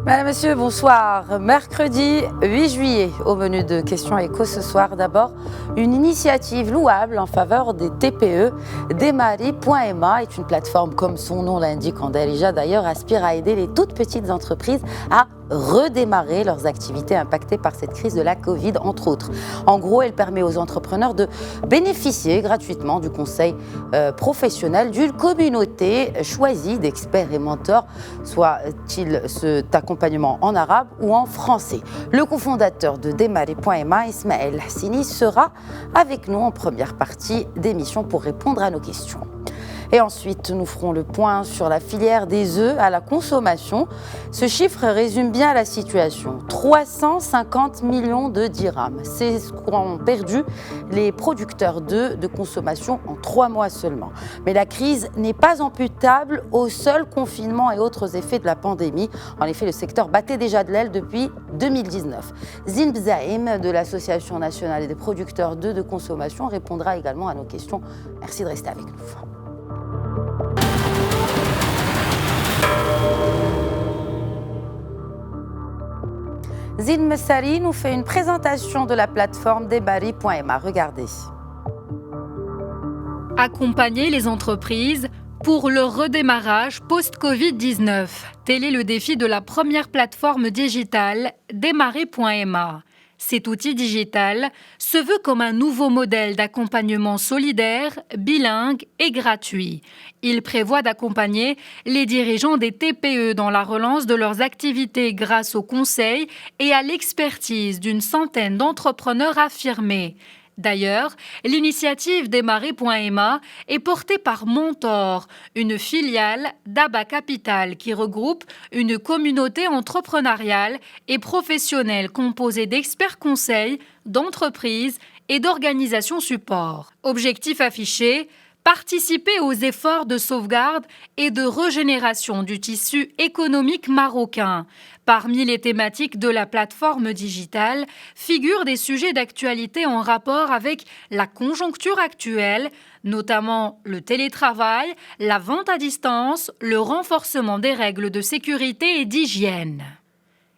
Madame, Monsieur, bonsoir. Mercredi 8 juillet, au menu de Questions Éco ce soir, d'abord, une initiative louable en faveur des TPE. Demari.ma est une plateforme, comme son nom l'indique en Darija d'ailleurs, aspire à aider les toutes petites entreprises à redémarrer leurs activités impactées par cette crise de la Covid, entre autres. En gros, elle permet aux entrepreneurs de bénéficier gratuitement du conseil professionnel d'une communauté choisie d'experts et mentors, soit-il cet accompagnement en arabe ou en français. Le cofondateur de Demari.ma, Ismaël Hassini, sera avec nous en première partie d'émission pour répondre à nos questions. Et ensuite, nous ferons le point sur la filière des œufs à la consommation. Ce chiffre résume bien la situation. 350 millions de dirhams. C'est ce qu'ont perdu les producteurs d'œufs de consommation en 3 mois seulement. Mais la crise n'est pas imputable au seul confinement et autres effets de la pandémie. En effet, le secteur battait déjà de l'aile depuis 2019. Zin Bzaïm de l'Association nationale des producteurs d'œufs de consommation répondra également à nos questions. Merci de rester avec nous. Zin Messari nous fait une présentation de la plateforme Demari.ma. Regardez. Accompagner les entreprises pour le redémarrage post-Covid-19. Tel est le défi de la première plateforme digitale Demari.ma. Cet outil digital se veut comme un nouveau modèle d'accompagnement solidaire, bilingue et gratuit. Il prévoit d'accompagner les dirigeants des TPE dans la relance de leurs activités grâce au conseil et à l'expertise d'une centaine d'entrepreneurs affirmés. D'ailleurs, l'initiative Demari.ma est portée par Montor, une filiale d'Aba Capital qui regroupe une communauté entrepreneuriale et professionnelle composée d'experts conseils, d'entreprises et d'organisations support. Objectif affiché: participer aux efforts de sauvegarde et de régénération du tissu économique marocain. Parmi les thématiques de la plateforme digitale figurent des sujets d'actualité en rapport avec la conjoncture actuelle, notamment le télétravail, la vente à distance, le renforcement des règles de sécurité et d'hygiène.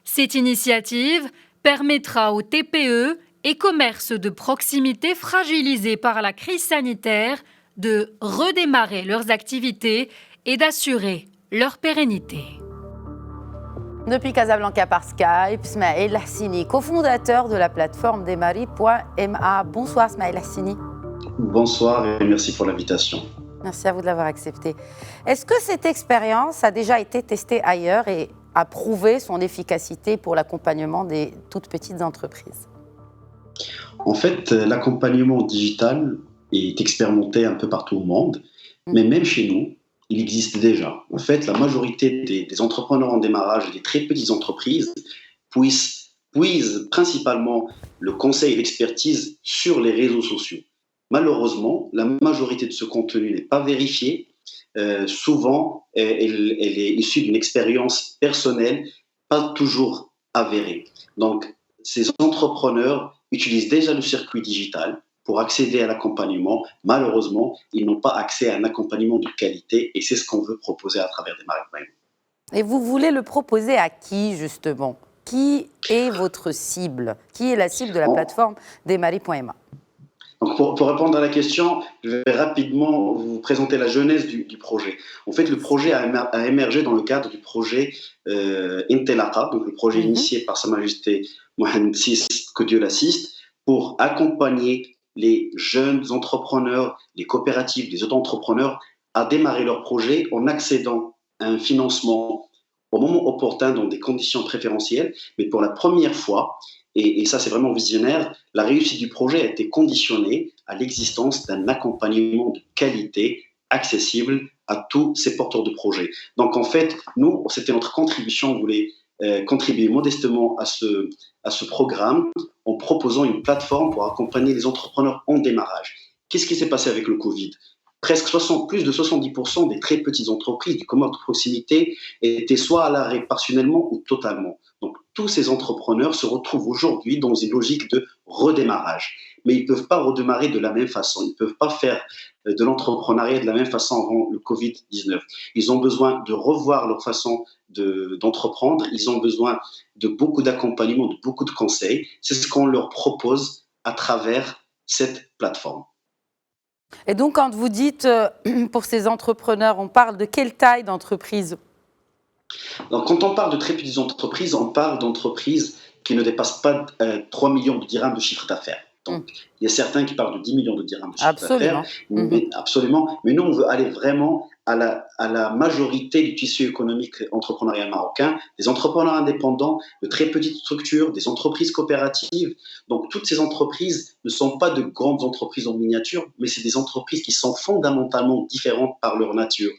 Cette initiative permettra aux TPE et commerces de proximité fragilisés par la crise sanitaire de redémarrer leurs activités et d'assurer leur pérennité. Depuis Casablanca par Skype, Ismaël Hassini, cofondateur de la plateforme Demari.ma. Bonsoir Ismaël Hassini. Bonsoir et merci pour l'invitation. Merci à vous de l'avoir accepté. Est-ce que cette expérience a déjà été testée ailleurs et a prouvé son efficacité pour l'accompagnement des toutes petites entreprises? En fait, l'accompagnement digital est expérimenté un peu partout au monde, mais même chez nous, il existe déjà. En fait, la majorité des entrepreneurs en démarrage et des très petites entreprises puisent principalement le conseil et l'expertise sur les réseaux sociaux. Malheureusement, la majorité de ce contenu n'est pas vérifié. Souvent, elle est issue d'une expérience personnelle, pas toujours avérée. Donc, ces entrepreneurs utilisent déjà le circuit digital pour accéder à l'accompagnement. Malheureusement, ils n'ont pas accès à un accompagnement de qualité et c'est ce qu'on veut proposer à travers Demari.ma. Et vous voulez le proposer à qui, justement? Qui est votre cible? Qui est la cible de la plateforme Demari.ma? Donc pour répondre à la question, je vais rapidement vous présenter la genèse du projet. En fait, le projet a émergé dans le cadre du projet Intelaqa, donc le projet initié par Sa Majesté Mohamed VI, que Dieu l'assiste, pour accompagner les jeunes entrepreneurs, les coopératives, les auto-entrepreneurs à démarrer leur projet en accédant à un financement au moment opportun dans des conditions préférentielles. Mais pour la première fois, et ça c'est vraiment visionnaire, la réussite du projet a été conditionnée à l'existence d'un accompagnement de qualité accessible à tous ces porteurs de projets. Donc en fait, nous, c'était notre contribution, on voulait contribuer modestement à ce programme en proposant une plateforme pour accompagner les entrepreneurs en démarrage. Qu'est-ce qui s'est passé avec le Covid? Plus de 70% des très petites entreprises du commerce de proximité étaient soit à l'arrêt partiellement ou totalement. Donc tous ces entrepreneurs se retrouvent aujourd'hui dans une logique de redémarrage. Mais ils ne peuvent pas redémarrer de la même façon. Ils ne peuvent pas faire de l'entrepreneuriat de la même façon avant le Covid-19. Ils ont besoin de revoir leur façon d'entreprendre. Ils ont besoin de beaucoup d'accompagnement, de beaucoup de conseils. C'est ce qu'on leur propose à travers cette plateforme. Et donc, quand vous dites pour ces entrepreneurs, on parle de quelle taille d'entreprise ? Donc, quand on parle de très petites entreprises, on parle d'entreprises qui ne dépassent pas 3 millions de dirhams de chiffre d'affaires. Donc, il y a certains qui parlent de 10 millions de dirhams de chiffre d'affaires. Absolument. Mais nous, on veut aller vraiment à la majorité du tissu économique entrepreneurial marocain, des entrepreneurs indépendants, de très petites structures, des entreprises coopératives. Donc, toutes ces entreprises ne sont pas de grandes entreprises en miniature, mais c'est des entreprises qui sont fondamentalement différentes par leur nature,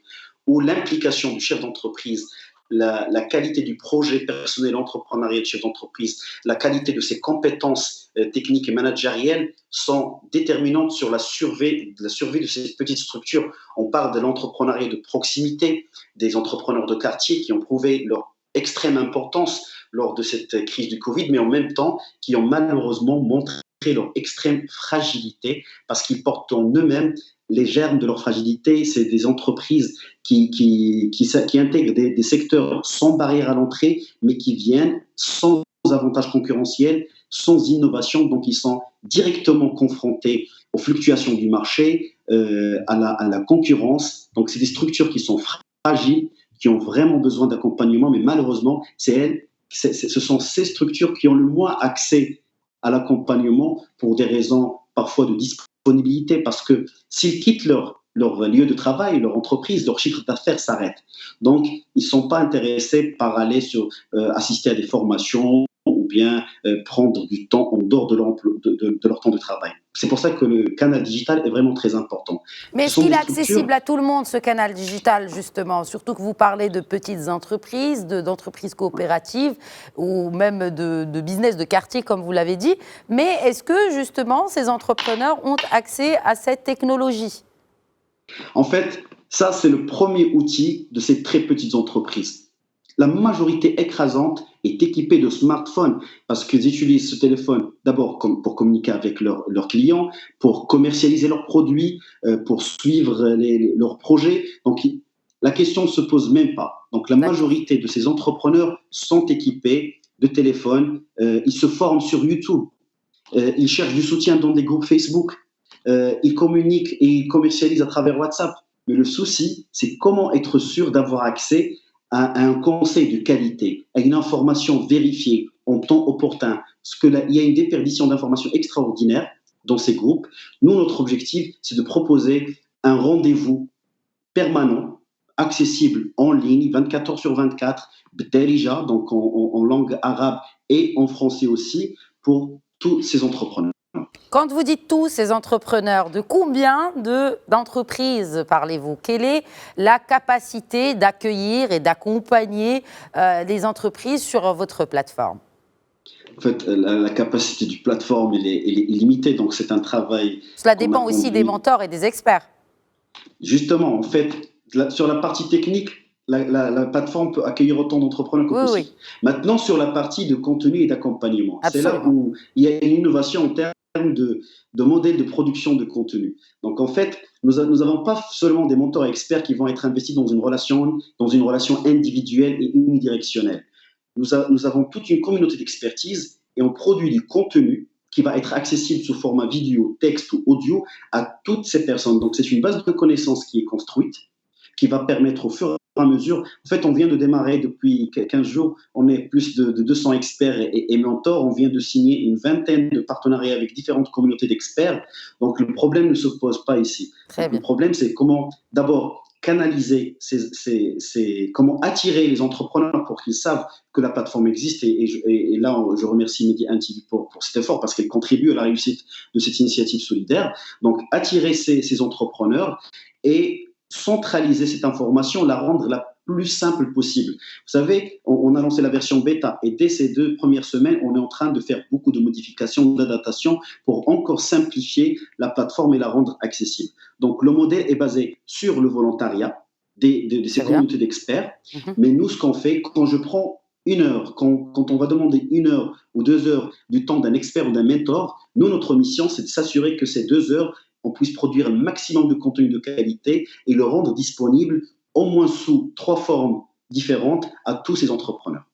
où l'implication du chef d'entreprise, la qualité du projet personnel entrepreneurial du chef d'entreprise, la qualité de ses compétences techniques et managérielles sont déterminantes sur la survie de ces petites structures. On parle de l'entrepreneuriat de proximité, des entrepreneurs de quartier qui ont prouvé leur extrême importance lors de cette crise du Covid, mais en même temps qui ont malheureusement montré leur extrême fragilité parce qu'ils portent en eux-mêmes les germes de leur fragilité. C'est des entreprises qui intègrent des secteurs sans barrière à l'entrée, mais qui viennent sans avantage concurrentiel, sans innovation. Donc, ils sont directement confrontés aux fluctuations du marché, à la concurrence. Donc, c'est des structures qui sont fragiles, qui ont vraiment besoin d'accompagnement, mais malheureusement, ce sont ces structures qui ont le moins accès à l'accompagnement pour des raisons parfois de disponibilité, parce que s'ils quittent leur lieu de travail, leur entreprise, leur chiffre d'affaires s'arrête. Donc, ils ne sont pas intéressés par aller assister à des formations ou bien prendre du temps en dehors de leur temps de travail. C'est pour ça que le canal digital est vraiment très important. Mais est-ce qu'il est accessible à tout le monde, ce canal digital, justement ? Surtout que vous parlez de petites entreprises, d'entreprises coopératives ou même de business de quartier, comme vous l'avez dit. Mais est-ce que, justement, ces entrepreneurs ont accès à cette technologie ? En fait, ça, c'est le premier outil de ces très petites entreprises. La majorité écrasante est équipée de smartphones parce qu'ils utilisent ce téléphone d'abord pour communiquer avec leurs clients, pour commercialiser leurs produits, pour suivre leurs projets. Donc, la question ne se pose même pas. Donc, la majorité de ces entrepreneurs sont équipés de téléphones. Ils se forment sur YouTube. Ils cherchent du soutien dans des groupes Facebook. Ils communiquent et ils commercialisent à travers WhatsApp. Mais le souci, c'est comment être sûr d'avoir accès à un conseil de qualité, à une information vérifiée en temps opportun. Parce qu'il y a une déperdition d'informations extraordinaire dans ces groupes. Nous, notre objectif, c'est de proposer un rendez-vous permanent, accessible en ligne, 24 heures sur 24, b'darija, donc en langue arabe et en français aussi, pour tous ces entrepreneurs. Quand vous dites tous ces entrepreneurs, de combien d'entreprises parlez-vous ? Quelle est la capacité d'accueillir et d'accompagner les entreprises sur votre plateforme ? En fait, la capacité du plateforme, elle est limitée, donc c'est un travail... Cela dépend aussi des mentors et des experts. Justement, en fait, sur la partie technique, la plateforme peut accueillir autant d'entrepreneurs que possible. Oui. Maintenant, sur la partie de contenu et d'accompagnement, c'est là où il y a une innovation en termes de modèle de production de contenu. Donc, en fait, nous n'avons pas seulement des mentors experts qui vont être investis dans une relation individuelle et unidirectionnelle. Nous avons toute une communauté d'expertise et on produit du contenu qui va être accessible sous format vidéo, texte ou audio à toutes ces personnes. Donc, c'est une base de connaissances qui est construite, qui va permettre au fur et à mesure. En fait, on vient de démarrer depuis 15 jours, on est plus de 200 experts et mentors, on vient de signer une vingtaine de partenariats avec différentes communautés d'experts. Donc, le problème ne se pose pas ici. Le problème, c'est comment d'abord canaliser, comment attirer les entrepreneurs pour qu'ils savent que la plateforme existe. Et là, je remercie Mehdi Antivi pour cet effort parce qu'elle contribue à la réussite de cette initiative solidaire. Donc, attirer ces entrepreneurs et centraliser cette information, la rendre la plus simple possible. Vous savez, on a lancé la version bêta et dès ces 2 premières semaines, on est en train de faire beaucoup de modifications, d'adaptations pour encore simplifier la plateforme et la rendre accessible. Donc, le modèle est basé sur le volontariat de ces communautés d'experts. Mais nous, ce qu'on fait, quand je prends une heure, quand on va demander 1 heure ou 2 heures du temps d'un expert ou d'un mentor, nous, notre mission, c'est de s'assurer que ces 2 heures, on puisse produire un maximum de contenu de qualité et le rendre disponible au moins sous 3 formes différentes à tous ces entrepreneurs.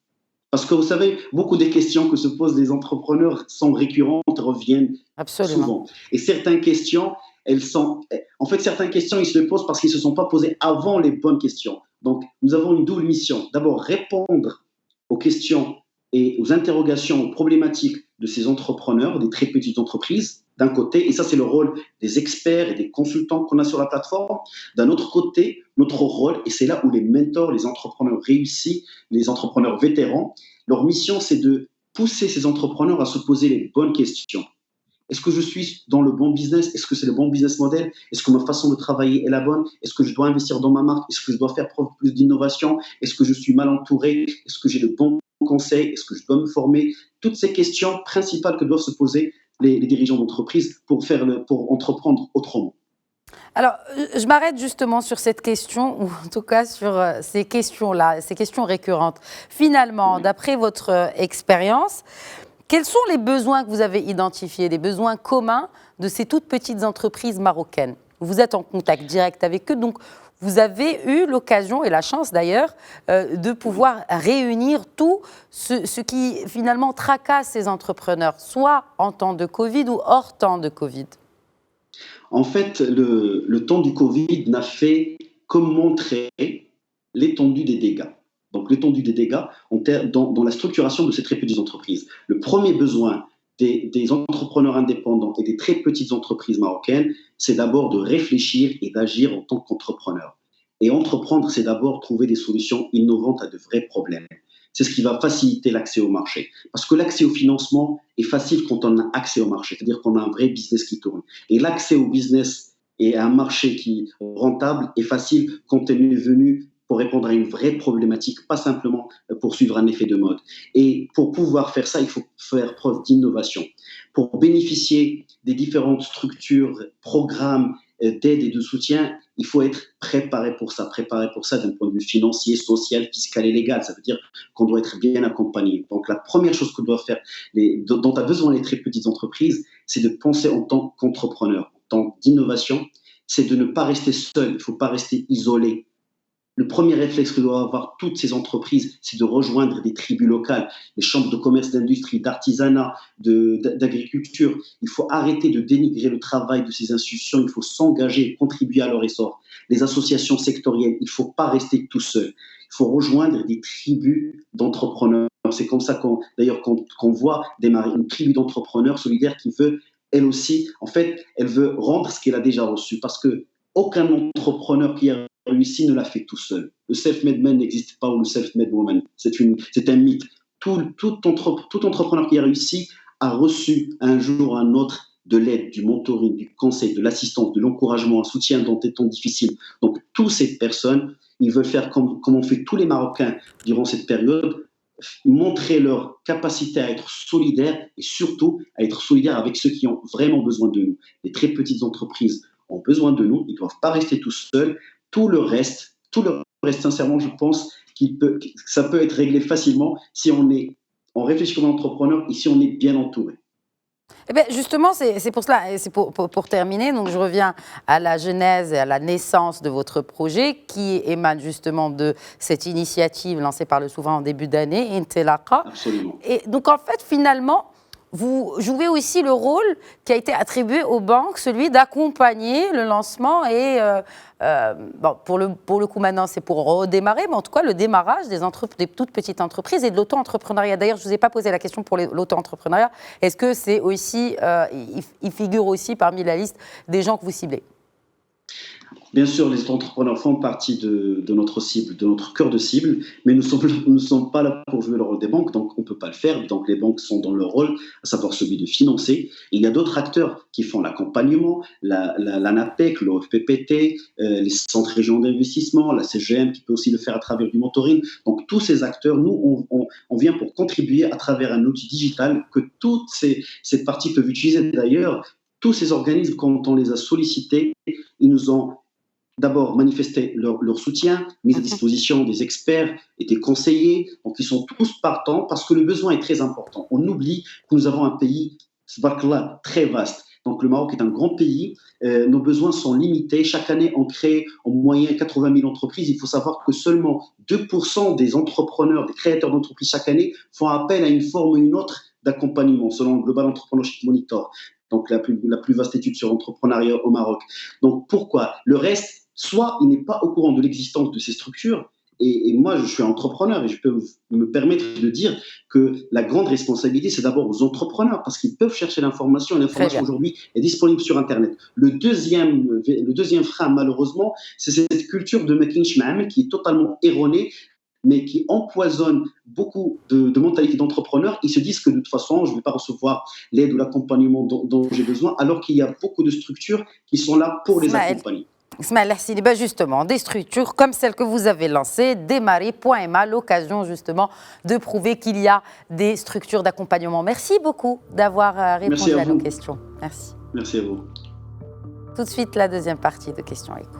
Parce que vous savez, beaucoup des questions que se posent les entrepreneurs sont récurrentes, reviennent Absolument. souvent. Et certaines questions, certaines questions, ils se les posent parce qu'ils ne se sont pas posés avant les bonnes questions. Donc, nous avons une double mission. D'abord, répondre aux questions et aux interrogations, aux problématiques de ces entrepreneurs, des très petites entreprises, d'un côté, et ça, c'est le rôle des experts et des consultants qu'on a sur la plateforme. D'un autre côté, notre rôle, et c'est là où les mentors, les entrepreneurs réussis, les entrepreneurs vétérans, leur mission, c'est de pousser ces entrepreneurs à se poser les bonnes questions. Est-ce que je suis dans le bon business? Est-ce que c'est le bon business model? Est-ce que ma façon de travailler est la bonne? Est-ce que je dois investir dans ma marque? Est-ce que je dois faire preuve plus d'innovation? Est-ce que je suis mal entouré? Est-ce que j'ai le bon conseil? Est-ce que je dois me former? Toutes ces questions principales que doivent se poser les dirigeants d'entreprise pour entreprendre autrement. Alors, je m'arrête justement sur cette question, ou en tout cas sur ces questions-là, ces questions récurrentes. Finalement, Oui. d'après votre expérience, quels sont les besoins que vous avez identifiés, les besoins communs de ces toutes petites entreprises marocaines? Vous êtes en contact direct avec eux, donc vous avez eu l'occasion et la chance d'ailleurs de pouvoir réunir tout ce qui finalement tracasse ces entrepreneurs, soit en temps de Covid ou hors temps de Covid. En fait, le temps du Covid n'a fait que montrer l'étendue des dégâts. Donc, l'étendue des dégâts dans la structuration de ces très petites entreprises. Le premier besoin des entrepreneurs indépendants et des très petites entreprises marocaines, c'est d'abord de réfléchir et d'agir en tant qu'entrepreneur. Et entreprendre, c'est d'abord trouver des solutions innovantes à de vrais problèmes. C'est ce qui va faciliter l'accès au marché. Parce que l'accès au financement est facile quand on a accès au marché, c'est-à-dire qu'on a un vrai business qui tourne. Et l'accès au business et à un marché qui est rentable est facile quand on est venu pour répondre à une vraie problématique, pas simplement pour suivre un effet de mode. Et pour pouvoir faire ça, il faut faire preuve d'innovation. Pour bénéficier des différentes structures, programmes d'aide et de soutien, il faut être préparé pour ça d'un point de vue financier, social, fiscal et légal. Ça veut dire qu'on doit être bien accompagné. Donc la première chose que doivent faire, dont a besoin les très petites entreprises, c'est de penser en tant qu'entrepreneur, en tant d'innovation, c'est de ne pas rester seul, il ne faut pas rester isolé. Le premier réflexe que doivent avoir toutes ces entreprises, c'est de rejoindre des tribus locales, les chambres de commerce, d'industrie, d'artisanat, d'agriculture. Il faut arrêter de dénigrer le travail de ces institutions, il faut s'engager et contribuer à leur essor. Les associations sectorielles, il ne faut pas rester tout seul. Il faut rejoindre des tribus d'entrepreneurs. C'est comme ça qu'on voit démarrer une tribu d'entrepreneurs solidaires qui veut, elle aussi, en fait, elle veut rendre ce qu'elle a déjà reçu. Parce que aucun entrepreneur qui a réussi ne l'a fait tout seul. Le self-made man n'existe pas, ou le self-made woman. C'est un mythe. Tout entrepreneur qui a réussi a reçu un jour ou un autre de l'aide, du mentoring, du conseil, de l'assistance, de l'encouragement, un soutien dans des temps difficiles. Donc, toutes ces personnes, ils veulent faire comme ont fait tous les Marocains durant cette période, montrer leur capacité à être solidaires et surtout à être solidaires avec ceux qui ont vraiment besoin de nous. Les très petites entreprises ont besoin de nous, ils ne doivent pas rester tout seuls. Tout le reste, sincèrement, je pense que ça peut être réglé facilement si on réfléchit comme entrepreneur et si on est bien entouré. Eh bien, justement, c'est pour cela, et c'est pour terminer, donc je reviens à la genèse et à la naissance de votre projet qui émane justement de cette initiative lancée par le souverain en début d'année, Intelaka. Absolument. Et donc, en fait, finalement, vous jouez aussi le rôle qui a été attribué aux banques, celui d'accompagner le lancement et, bon, pour le coup maintenant c'est pour redémarrer, mais en tout cas le démarrage des toutes petites entreprises et de l'auto-entrepreneuriat. D'ailleurs, je ne vous ai pas posé la question pour l'auto-entrepreneuriat. Est-ce que c'est aussi, il figure aussi parmi la liste des gens que vous ciblez ? Bien sûr, les entrepreneurs font partie de notre cible, de notre cœur de cible, mais nous ne sommes pas là pour jouer le rôle des banques, donc on ne peut pas le faire. Donc les banques sont dans leur rôle, à savoir celui de financer. Et il y a d'autres acteurs qui font l'accompagnement, l'ANAPEC, l'OFPPT, les centres régionaux d'investissement, la CGM qui peut aussi le faire à travers du mentoring. Donc tous ces acteurs, nous, on vient pour contribuer à travers un outil digital que toutes ces parties peuvent utiliser. D'ailleurs, tous ces organismes, quand on les a sollicités, ils nous ont d'abord manifesté leur soutien, mise à disposition des experts et des conseillers. Donc, ils sont tous partants parce que le besoin est très important. On oublie que nous avons un pays, très vaste. Donc, le Maroc est un grand pays. Nos besoins sont limités. Chaque année, on crée en moyenne 80 000 entreprises. Il faut savoir que seulement 2% des entrepreneurs, des créateurs d'entreprises chaque année font appel à une forme ou une autre d'accompagnement, selon le Global Entrepreneurship Monitor, donc la plus vaste étude sur l'entrepreneuriat au Maroc. Donc, pourquoi ? Le reste, soit il n'est pas au courant de l'existence de ces structures, et moi, je suis entrepreneur et je peux me permettre de dire que la grande responsabilité, c'est d'abord aux entrepreneurs parce qu'ils peuvent chercher l'information. Et l'information aujourd'hui est disponible sur Internet. Le deuxième frein, malheureusement, c'est cette culture de making shmam qui est totalement erronée, mais qui empoisonne beaucoup de mentalités d'entrepreneurs. Ils se disent que de toute façon, je ne vais pas recevoir l'aide ou l'accompagnement dont j'ai besoin, alors qu'il y a beaucoup de structures qui sont là pour les accompagner. Ismaël Hassini, justement, des structures comme celle que vous avez lancée, Démarrer.ma, l'occasion justement de prouver qu'il y a des structures d'accompagnement. Merci beaucoup d'avoir répondu à nos questions. Merci. Merci à vous. Tout de suite, la deuxième partie de Questions Écho.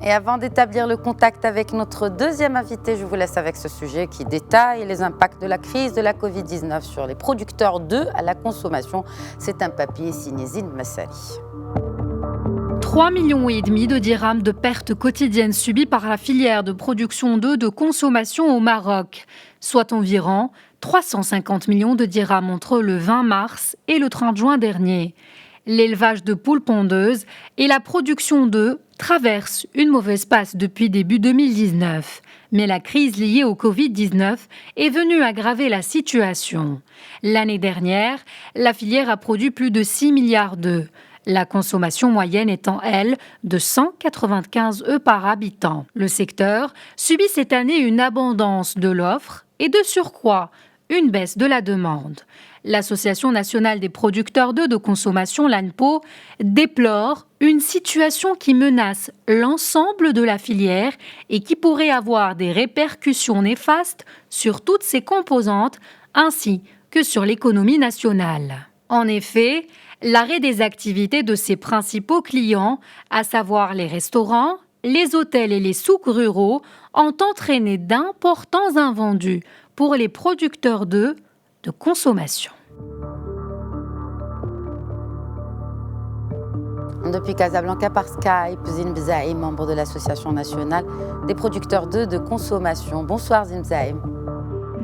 Et avant d'établir le contact avec notre deuxième invité, je vous laisse avec ce sujet qui détaille les impacts de la crise de la Covid-19 sur les producteurs d'œufs à la consommation. C'est un papier signé Zine Massali. 3,5 millions de dirhams de pertes quotidiennes subies par la filière de production d'œufs de consommation au Maroc, soit environ 350 millions de dirhams entre le 20 mars et le 30 juin dernier. L'élevage de poules pondeuses et la production d'œufs traversent une mauvaise passe depuis début 2019. Mais la crise liée au Covid-19 est venue aggraver la situation. L'année dernière, la filière a produit plus de 6 milliards d'œufs. La consommation moyenne étant, elle, de 195 œufs par habitant. Le secteur subit cette année une abondance de l'offre et de surcroît, une baisse de la demande. L'Association nationale des producteurs d'œufs de consommation, l'ANPO, déplore une situation qui menace l'ensemble de la filière et qui pourrait avoir des répercussions néfastes sur toutes ses composantes ainsi que sur l'économie nationale. En effet, l'arrêt des activités de ses principaux clients, à savoir les restaurants, les hôtels et les souks ruraux, ont entraîné d'importants invendus pour les producteurs d'œufs de consommation. Depuis Casablanca par Skype, Zine Bzaïm, membre de l'Association nationale des producteurs d'œufs de consommation. Bonsoir Zine Bzaïm.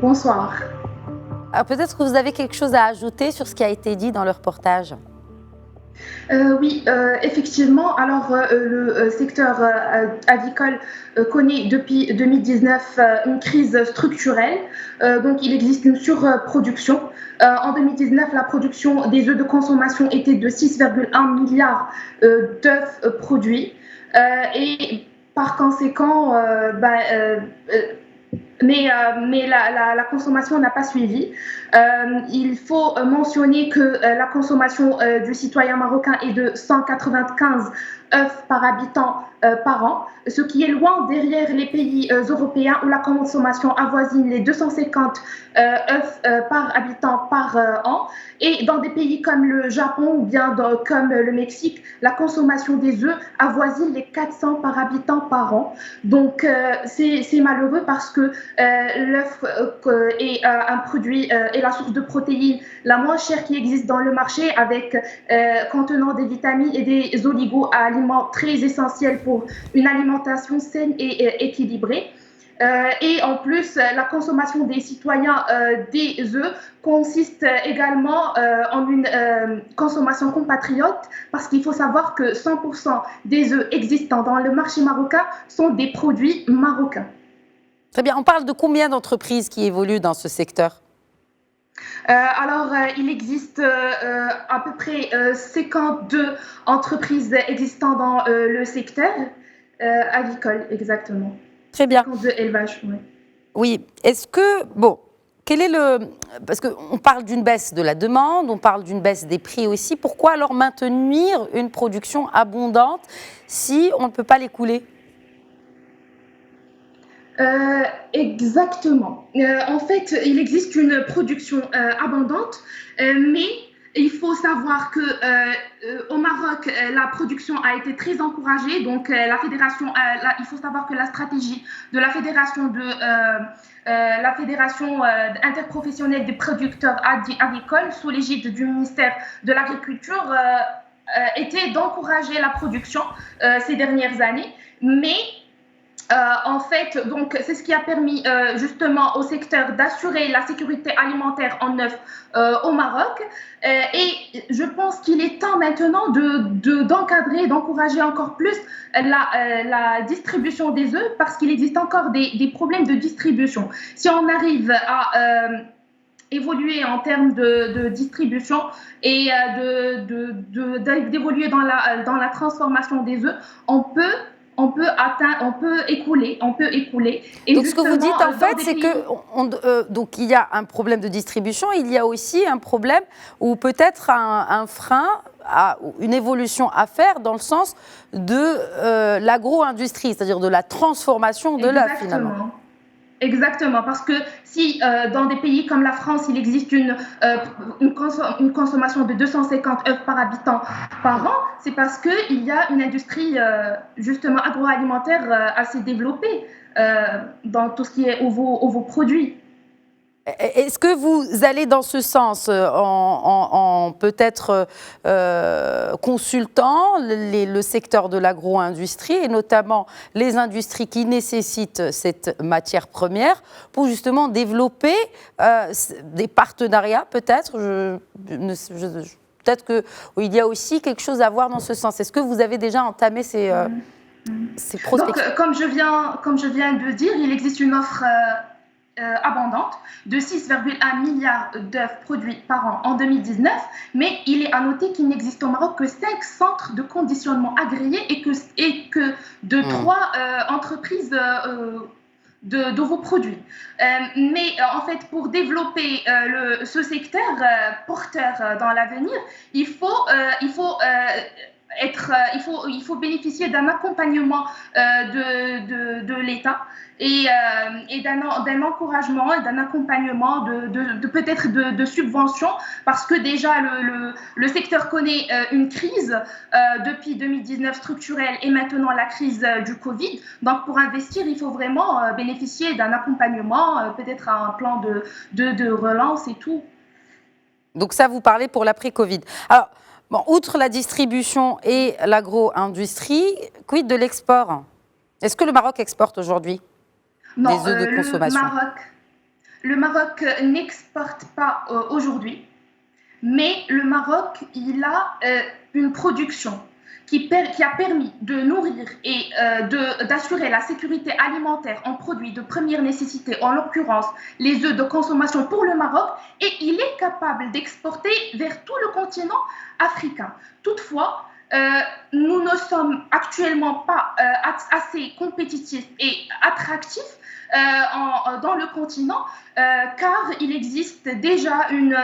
Bonsoir. Alors peut-être que vous avez quelque chose à ajouter sur ce qui a été dit dans le reportage. Oui, effectivement. Alors, le secteur avicole connaît depuis 2019 une crise structurelle. Donc, il existe une surproduction. En 2019, la production des œufs de consommation était de 6,1 milliards d'œufs produits. Et par conséquent, mais la consommation n'a pas suivi. Il faut mentionner que la consommation du citoyen marocain est de 195 œufs par habitant par an, ce qui est loin derrière les pays européens où la consommation avoisine les 250 œufs par habitant par an. Et dans des pays comme le Japon ou bien comme le Mexique, la consommation des œufs avoisine les 400 par habitant par an. Donc c'est malheureux parce que l'œuf est un produit est la source de protéines la moins chère qui existe dans le marché, avec contenant des vitamines et des oligo-aliments très essentiels pour une alimentation saine et équilibrée. Et en plus, la consommation des citoyens des œufs consiste également en une consommation compatriote, parce qu'il faut savoir que 100% des œufs existants dans le marché marocain sont des produits marocains. Très bien. On parle de combien d'entreprises qui évoluent dans ce secteur ? Il existe à peu près 52 entreprises existantes dans le secteur avicole, exactement. Très bien. De élevage, oui. Oui. Est-ce que, parce qu'on parle d'une baisse de la demande, on parle d'une baisse des prix aussi. Pourquoi alors maintenir une production abondante si on ne peut pas l'écouler ? Exactement. En fait, il existe une production abondante, mais il faut savoir que au Maroc, la production a été très encouragée. Donc, la fédération, il faut savoir que la stratégie de la fédération interprofessionnelle des producteurs agricoles, sous l'égide du ministère de l'Agriculture, était d'encourager la production ces dernières années, mais en fait, donc, c'est ce qui a permis justement au secteur d'assurer la sécurité alimentaire en œuf au Maroc. Et je pense qu'il est temps maintenant d'encadrer, d'encourager encore plus la distribution des œufs parce qu'il existe encore des problèmes de distribution. Si on arrive à évoluer en termes de distribution et d'évoluer dans la transformation des œufs, on peut écouler. Et donc, ce que vous dites, en fait, c'est que donc il y a un problème de distribution, il y a aussi un problème ou peut-être un frein à une évolution à faire dans le sens de l'agro-industrie, c'est-à-dire de la transformation de l'œuf, finalement. Exactement, parce que si dans des pays comme la France, il existe une consommation de 250 œufs par habitant par an, c'est parce qu'il y a une industrie justement agroalimentaire assez développée dans tout ce qui est ovoproduits. Est-ce que vous allez dans ce sens en peut-être consultant le secteur de l'agro-industrie et notamment les industries qui nécessitent cette matière première pour justement développer des partenariats peut-être peut-être qu'il y a aussi quelque chose à voir dans ce sens. Est-ce que vous avez déjà entamé ces prospections? Donc, comme je viens de dire, il existe une offre abondante de 6,1 milliards d'œufs produits par an en 2019, mais il est à noter qu'il n'existe au Maroc que 5 centres de conditionnement agréés et que de 3 entreprises d'ovoproduits. Mais en fait, pour développer ce secteur porteur dans l'avenir, il faut bénéficier d'un accompagnement de l'État et d'un encouragement et d'un accompagnement peut-être de subventions parce que déjà le secteur connaît une crise depuis 2019 structurelle et maintenant la crise du Covid. Donc pour investir, il faut vraiment bénéficier d'un accompagnement, peut-être un plan de relance et tout. Donc ça, vous parlez pour l'après-Covid. Alors, bon, outre la distribution et l'agro-industrie, quid de l'export? Est-ce que le Maroc exporte aujourd'hui des œufs de consommation? Le Maroc n'exporte pas aujourd'hui, mais le Maroc, il a une production qui a permis de nourrir et d'assurer la sécurité alimentaire en produits de première nécessité, en l'occurrence les œufs de consommation pour le Maroc, et il est capable d'exporter vers tout le continent africain. Toutefois, nous ne sommes actuellement pas assez compétitifs et attractifs dans le continent car il existe déjà une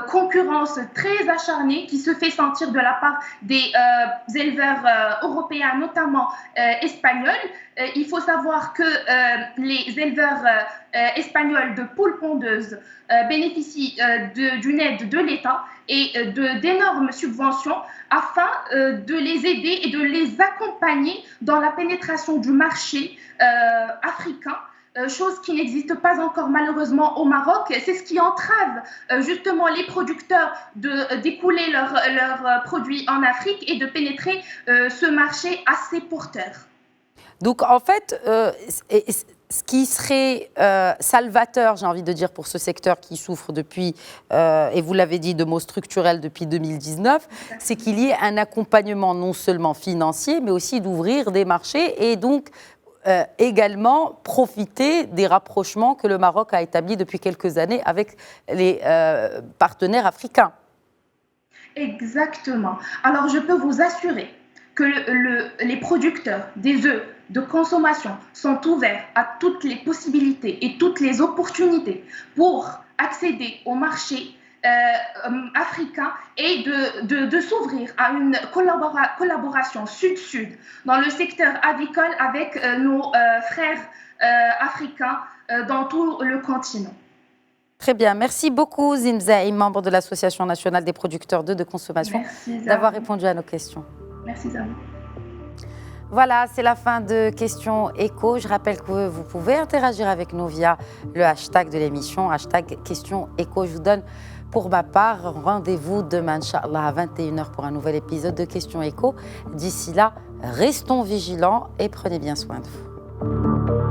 concurrence très acharnée qui se fait sentir de la part des éleveurs européens, notamment espagnols. Il faut savoir que les éleveurs espagnols de poules pondeuses bénéficient d'une aide de l'État et d'énormes subventions afin de les aider et de les accompagner dans la pénétration du marché africain. Chose qui n'existe pas encore malheureusement au Maroc. C'est ce qui entrave justement les producteurs d'écouler leurs produits en Afrique et de pénétrer ce marché assez porteur. Donc en fait, ce qui serait salvateur, j'ai envie de dire, pour ce secteur qui souffre depuis, et vous l'avez dit, de maux structurels depuis 2019, c'est qu'il y ait un accompagnement non seulement financier, mais aussi d'ouvrir des marchés et donc également profiter des rapprochements que le Maroc a établis depuis quelques années avec les partenaires africains. Exactement. Alors, je peux vous assurer que les producteurs des œufs de consommation sont ouverts à toutes les possibilités et toutes les opportunités pour accéder au marché africain et de s'ouvrir à une collaboration sud-sud dans le secteur avicole avec nos frères africains dans tout le continent. Très bien. Merci beaucoup, Zimzaï, membre de l'Association nationale des producteurs d'œufs de consommation, d'avoir répondu à nos questions. Merci, Zama. Voilà, c'est la fin de Questions Éco. Je rappelle que vous pouvez interagir avec nous via le hashtag de l'émission, hashtag Questions Éco. Je vous donne pour ma part rendez-vous demain, Inch'Allah, à 21h pour un nouvel épisode de Questions Éco. D'ici là, restons vigilants et prenez bien soin de vous.